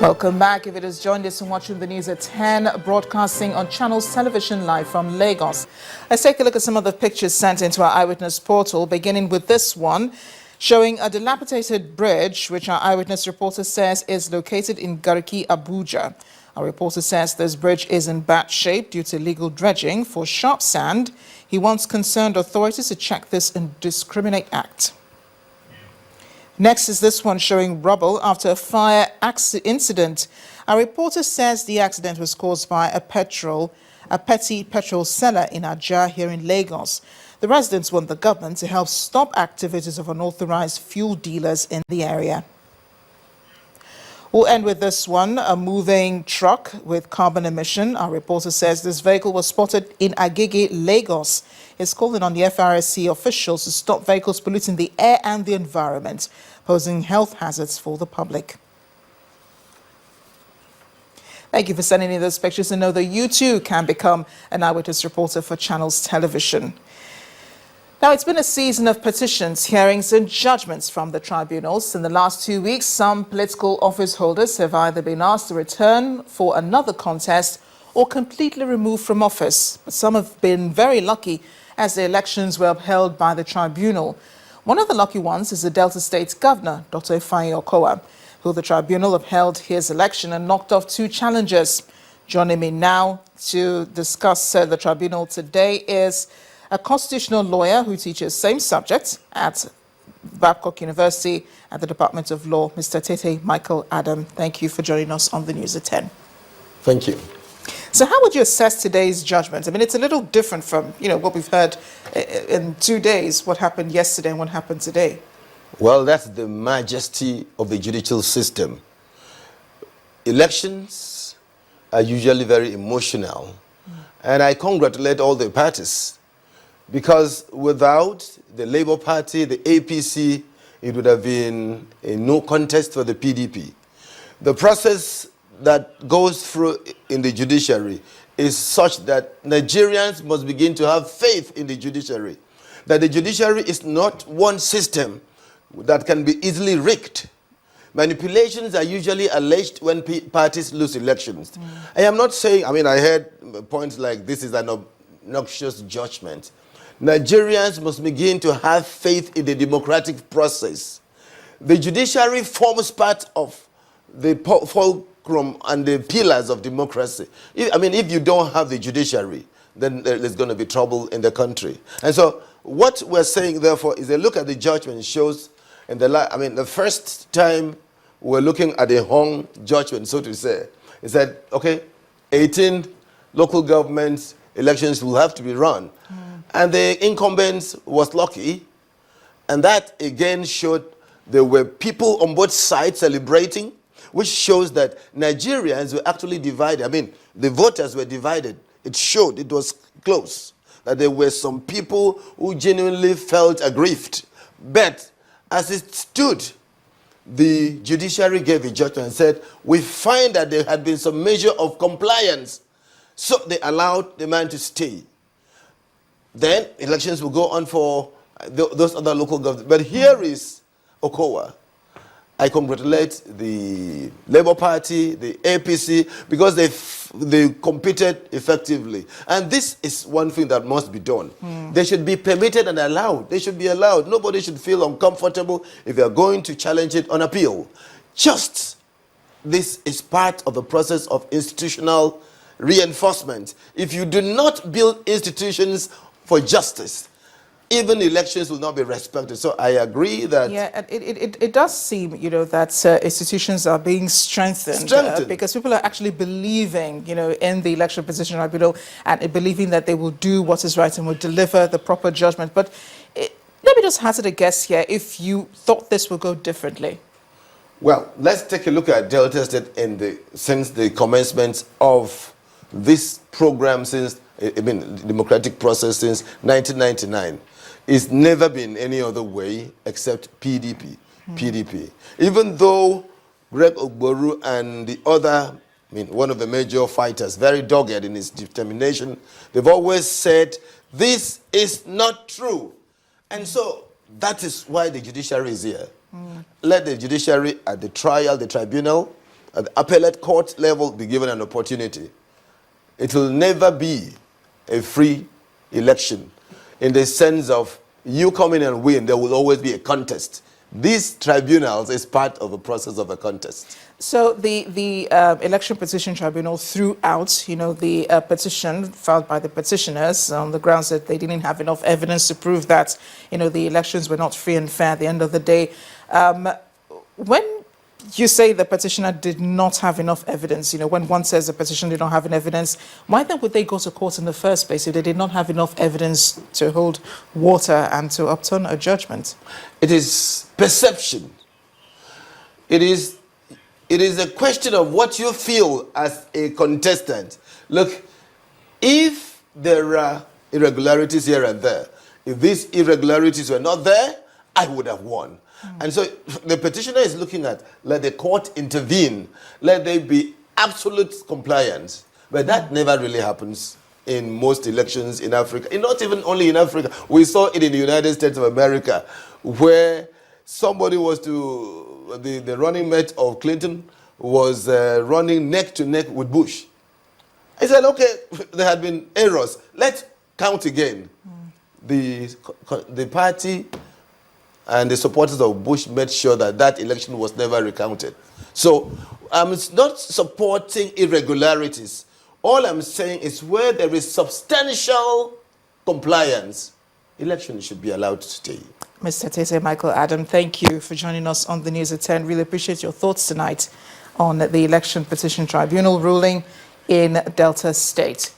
Welcome back. If it has joined us and watching the news at 10, broadcasting on Channels Television live from Lagos. Let's take a look at some of the pictures sent into our Eyewitness portal, beginning with this one, showing a dilapidated bridge, which our Eyewitness reporter says is located in Garki, Abuja. Our reporter says this bridge is in bad shape due to illegal dredging for sharp sand. He wants concerned authorities to check this indiscriminate act. Next is this one showing rubble after a fire incident. Our reporter says the accident was caused by a petty petrol seller in Hajj here in Lagos. The residents want the government to help stop activities of unauthorized fuel dealers in the area. We'll end with this one, a moving truck with carbon emission. Our reporter says this vehicle was spotted in Agege, Lagos. It's calling on the FRSC officials to stop vehicles polluting the air and the environment, posing health hazards for the public. Thank you for sending in those pictures, and know that you too can become an Eyewitness reporter for Channels Television. Now, it's been a season of petitions, hearings and judgments from the tribunals. In the last 2 weeks, some political office holders have either been asked to return for another contest or completely removed from office. But some have been very lucky as the elections were upheld by the tribunal. One of the lucky ones is the Delta State Governor, Dr. Opine, who the tribunal upheld his election and knocked off 2 challengers. Joining me now to discuss the tribunal today is a constitutional lawyer who teaches same subject at Babcock University at the Department of Law, Mr. Tete Michael Adam. Thank you for joining us on the News at 10. Thank you. So how would you assess today's judgment? I mean, it's a little different from, what we've heard in 2 days, what happened yesterday and what happened today. Well, that's the majesty of the judicial system. Elections are usually very emotional, and I congratulate all the parties, because without the Labour Party, the APC, it would have been a no contest for the PDP. The process that goes through in the judiciary is such that Nigerians must begin to have faith in the judiciary, that the judiciary is not one system that can be easily rigged. Manipulations are usually alleged when parties lose elections. I am not saying, I heard points like this is an obnoxious judgment. Nigerians must begin to have faith in the democratic process. The judiciary forms part of the fulcrum and the pillars of democracy. If you don't have the judiciary, then there's going to be trouble in the country. And so what we're saying, therefore, is a look at the judgment shows, the first time we're looking at a hung judgment, so to say, it said, okay, 18 local governments elections will have to be run. And the incumbent was lucky, and that again showed there were people on both sides celebrating, which shows that Nigerians were actually divided. The voters were divided. It showed, it was close, that there were some people who genuinely felt aggrieved. But as it stood, the judiciary gave a judgment and said, we find that there had been some measure of compliance, so they allowed the man to stay. Then elections will go on for those other local governments. But here is Okowa. I congratulate the Labour Party, the APC, because they competed effectively. And this is one thing that must be done. They should be permitted and allowed. They should be allowed. Nobody should feel uncomfortable if they are going to challenge it on appeal. Just this is part of the process of institutional reinforcement. If you do not build institutions for justice, even elections will not be respected. So I agree that... Yeah, it does seem, that institutions are being strengthened. Because people are actually believing, in the election position tribunal and believing that they will do what is right and will deliver the proper judgment. But let me just hazard a guess here if you thought this would go differently. Well, let's take a look at Delta State since the commencement of this program, democratic process since 1999. It's never been any other way except PDP. Even though Greg Ogboru and the other, one of the major fighters, very dogged in his determination, they've always said, this is not true. And so that is why the judiciary is here. Let the judiciary at the trial, the tribunal, at the appellate court level be given an opportunity, it will never be a free election in the sense of you come in and win. There will always be a contest. These tribunals is part of the process of a contest. So the Election Petition Tribunal threw out, the petition filed by the petitioners on the grounds that they didn't have enough evidence to prove that, the elections were not free and fair at the end of the day. When you say the petitioner did not have enough evidence, when one says the petition did not have enough evidence, why then would they go to court in the first place if they did not have enough evidence to hold water and to upturn a judgment? It is perception. It is a question of what you feel as a contestant. Look, if there are irregularities here and there, if these irregularities were not there, I would have won. And so the petitioner is looking at, let the court intervene, let there be absolute compliance. But that never really happens in most elections in Africa. And not even only in Africa. We saw it in the United States of America, where somebody was the running mate of Clinton was running neck to neck with Bush. I said, okay, there had been errors. Let's count again. The party and the supporters of Bush made sure that that election was never recounted. So I'm not supporting irregularities. All I'm saying is where there is substantial compliance, elections should be allowed to stay. Mr. Tese Michael Adam, thank you for joining us on the News at 10. Really appreciate your thoughts tonight on the Election Petition Tribunal ruling in Delta State.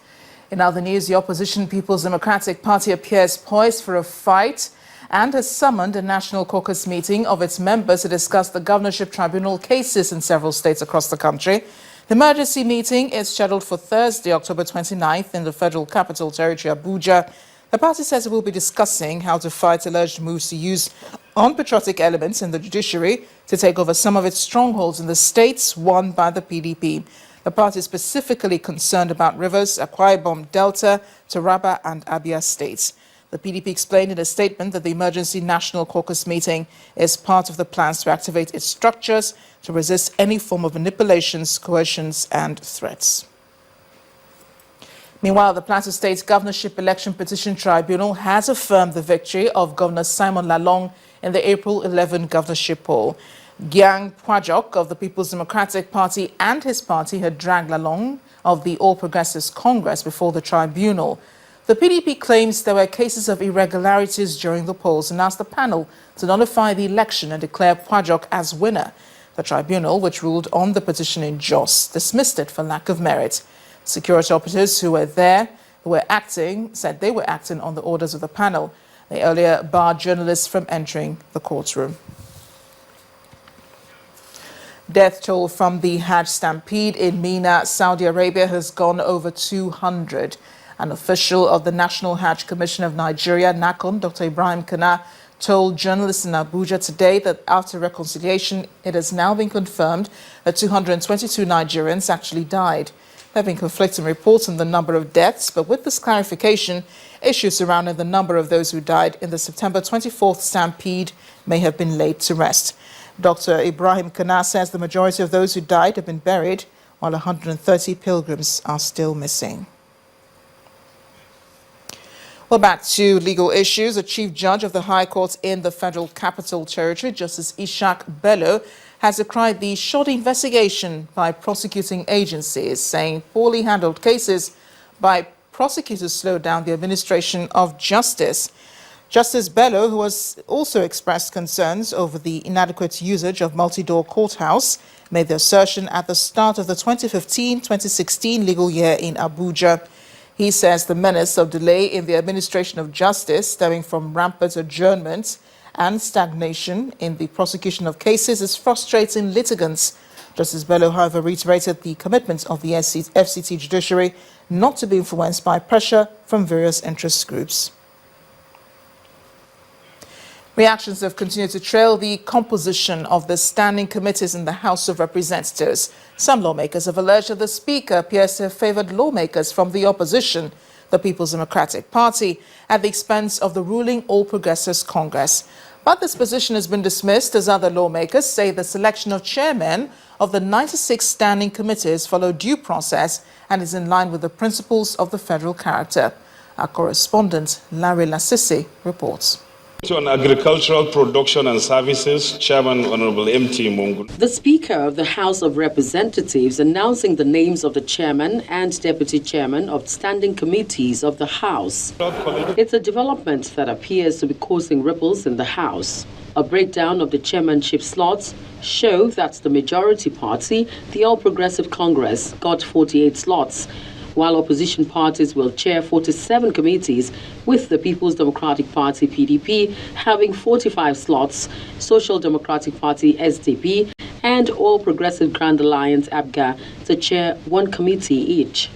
In other news, the opposition People's Democratic Party appears poised for a fight and has summoned a national caucus meeting of its members to discuss the governorship tribunal cases in several states across the country. The emergency meeting is scheduled for Thursday, October 29th in the Federal Capital Territory, Abuja. The party says it will be discussing how to fight alleged moves to use unpatriotic elements in the judiciary to take over some of its strongholds in the states won by the PDP. The party is specifically concerned about Rivers, Akwa Ibom, Delta, Taraba and Abia states. The PDP explained in a statement that the emergency national caucus meeting is part of the plans to activate its structures to resist any form of manipulations, coercions and threats. Meanwhile, the Plateau State Governorship Election Petition Tribunal has affirmed the victory of Governor Simon Lalong in the April 11 governorship poll. Gyang Pwajok of the People's Democratic Party and his party had dragged Lalong of the All Progressives Congress before the tribunal. The PDP claims there were cases of irregularities during the polls and asked the panel to nullify the election and declare Pwajok as winner. The tribunal, which ruled on the petition in Jos, dismissed it for lack of merit. Security operatives who were there, said they were acting on the orders of the panel. They earlier barred journalists from entering the courtroom. Death toll from the Hajj stampede in Mina, Saudi Arabia has gone over 200. An official of the National Hajj Commission of Nigeria, NACON, Dr. Ibrahim Kana, told journalists in Abuja today that after reconciliation, it has now been confirmed that 222 Nigerians actually died. There have been conflicting reports on the number of deaths, but with this clarification, issues surrounding the number of those who died in the September 24th stampede may have been laid to rest. Dr. Ibrahim Kana says the majority of those who died have been buried, while 130 pilgrims are still missing. Well, back to legal issues. A chief judge of the High Court in the Federal Capital Territory, Justice Ishaq Bello, has decried the shoddy investigation by prosecuting agencies, saying poorly handled cases by prosecutors slowed down the administration of justice. Justice Bello, who has also expressed concerns over the inadequate usage of multi-door courthouse, made the assertion at the start of the 2015-2016 legal year in Abuja. He says the menace of delay in the administration of justice stemming from rampant adjournment and stagnation in the prosecution of cases is frustrating litigants. Justice Bello, however, reiterated the commitment of the FCT Judiciary not to be influenced by pressure from various interest groups. Reactions have continued to trail the composition of the standing committees in the House of Representatives. Some lawmakers have alleged that the Speaker appears to have favoured lawmakers from the opposition, the People's Democratic Party, at the expense of the ruling All Progressives Congress. But this position has been dismissed as other lawmakers say the selection of chairmen of the 96 standing committees follow due process and is in line with the principles of the federal character. Our correspondent Larry Lasisi reports. On agricultural production and services, Chairman Honorable M.T. Mungu. The Speaker of the House of Representatives announcing the names of the chairman and deputy chairman of standing committees of the House. It's a development that appears to be causing ripples in the House. A breakdown of the chairmanship slots show that the majority party, the All Progressive Congress, got 48 slots, while opposition parties will chair 47 committees, with the People's Democratic Party PDP having 45 slots, Social Democratic Party SDP and All Progressive Grand Alliance ABGA to chair one committee each.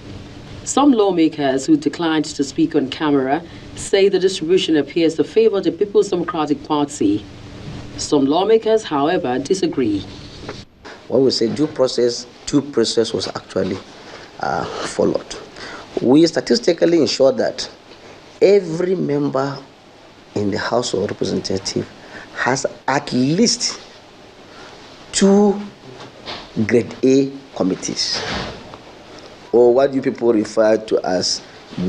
Some lawmakers who declined to speak on camera say the distribution appears to favor the People's Democratic Party. Some lawmakers, however, disagree. When we say due process was actually followed. We statistically ensure that every member in the House of Representatives has at least 2 grade A committees, or what you people refer to as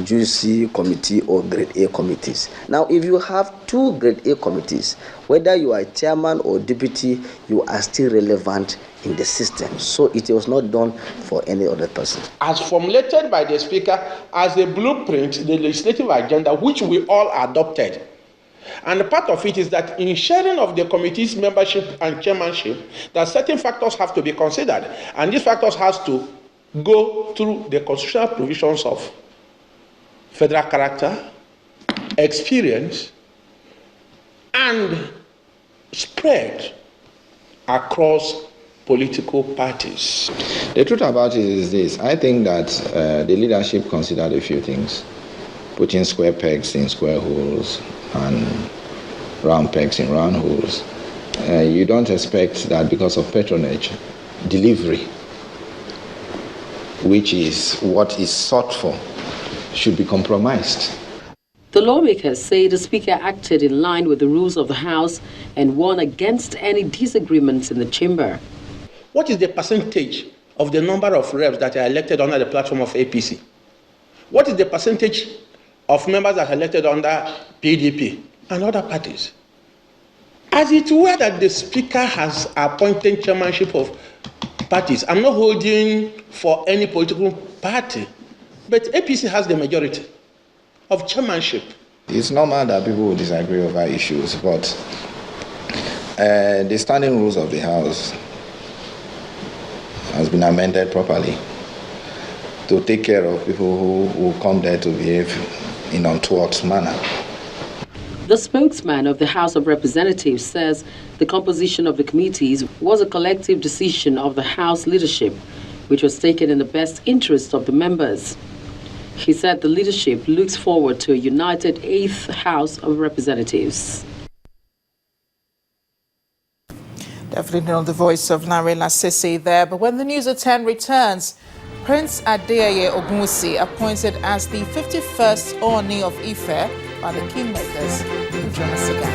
juicy committee or grade A committees. Now, if you have 2 grade A committees, whether you are chairman or deputy, you are still relevant in the system. So it was not done for any other person. As formulated by the Speaker as a blueprint, the legislative agenda, which we all adopted. And part of it is that in sharing of the committee's membership and chairmanship, that certain factors have to be considered. And these factors has to go through the constitutional provisions of federal character, experience, and spread across political parties. The truth about it is this. I think that the leadership considered a few things, putting square pegs in square holes and round pegs in round holes. You don't expect that because of patronage, delivery, which is what is sought for, should be compromised. The lawmakers say the Speaker acted in line with the rules of the House and warned against any disagreements in the chamber. What is the percentage of the number of reps that are elected under the platform of APC? What is the percentage of members that are elected under PDP and other parties? As it were that the Speaker has appointed chairmanship of parties, I'm not holding for any political party, but APC has the majority of chairmanship. It's normal that people will disagree over issues, but the standing rules of the House has been amended properly to take care of people who will come there to behave in untoward manner. The spokesman of the House of Representatives says the composition of the committees was a collective decision of the House leadership, which was taken in the best interest of the members. He said the leadership looks forward to a united 8th House of Representatives. Definitely not the voice of Larry Lasisi there. But when the News at 10 returns, Prince Adeyeye Ogunwusi appointed as the 51st Ooni of Ife by the Kingmakers. Join us again.